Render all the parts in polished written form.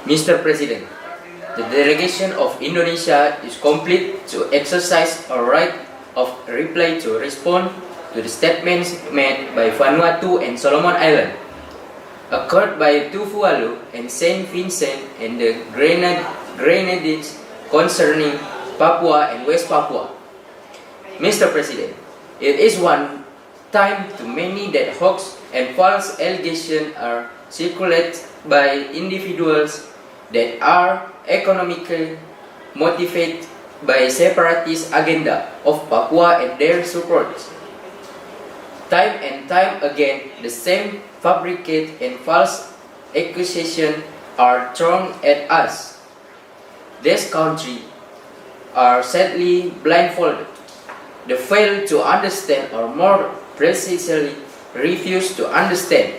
Mr. President, the delegation of Indonesia is complete to exercise a right of reply to respond to the statements made by Vanuatu and Solomon Island, occurred by Tuvalu and Saint Vincent and the Grenadines concerning Papua and West Papua. Mr. President, it is one time too many that hoax and false allegations are circulated by individuals that are economically motivated by separatist agenda of Papua and their supporters. Time and time again, the same fabricated and false accusations are thrown at us. This country are sadly blindfolded. They fail to understand, or more precisely refuse to understand,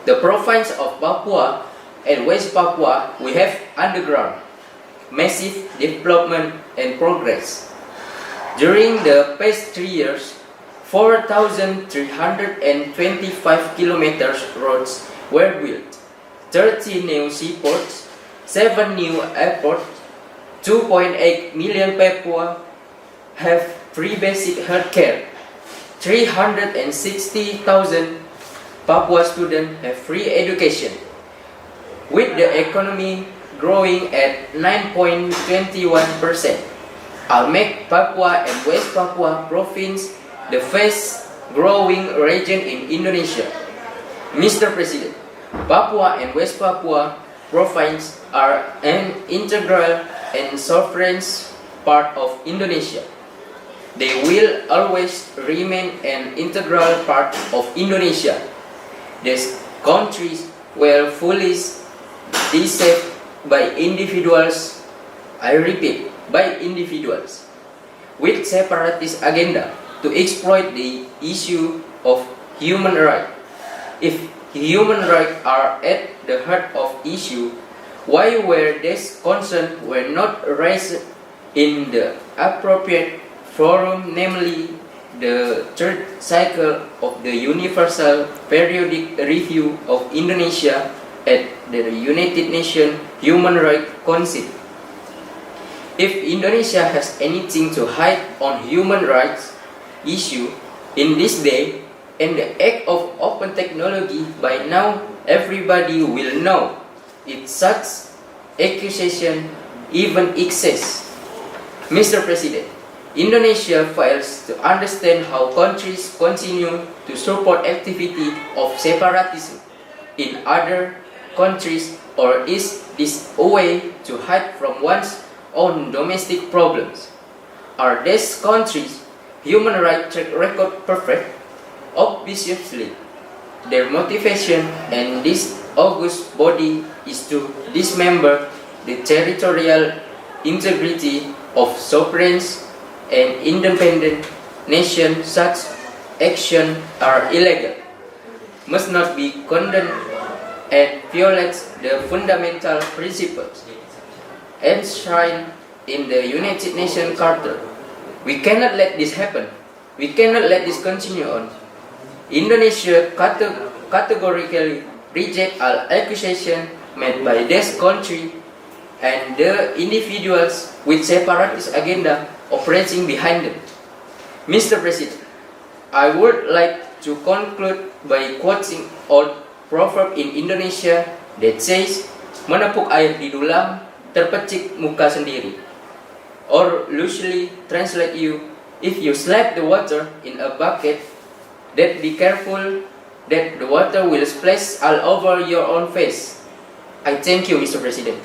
the province of Papua and West Papua. We have undergone massive development and progress. During the past 3 years, 4,325 kilometers roads were built, 30 new seaports, 7 new airports, 2.8 million Papua have free basic health care, 360,000 Papua students have free education. With the economy growing at 9.21%, I'll make Papua and West Papua province the fastest growing region in Indonesia. Mr. President, Papua and West Papua province are an integral and sovereign part of Indonesia. They will always remain an integral part of Indonesia. These countries were fully deceived by individuals, I repeat, by individuals, with separatist agenda to exploit the issue of human rights. If human rights are at the heart of issue, why were these concerns were not raised in the appropriate forum, namely the third cycle of the Universal Periodic Review of Indonesia at the United Nations Human Rights Council? If Indonesia has anything to hide on human rights issue in this day and the act of open technology, by now everybody will know if such accusation even exists. Mr. President, Indonesia fails to understand how countries continue to support activity of separatism in other countries, or is this a way to hide from one's own domestic problems? Are these countries' human rights track record perfect? Obviously, their motivation and this august body is to dismember the territorial integrity of sovereign and independent nations. Such actions are illegal, must not be condoned, and violates the fundamental principles enshrined in the United Nations Charter. We cannot let this happen. We cannot let this continue on. Indonesia categorically rejects all accusations made by this country and the individuals with separatist agenda operating behind them. Mr. President, I would like to conclude by quoting old proverb in Indonesia that says, menepuk air di dulang, terpecik muka sendiri. Or loosely translate you, if you slap the water in a bucket, then be careful that the water will splash all over your own face. I thank you, Mr. President.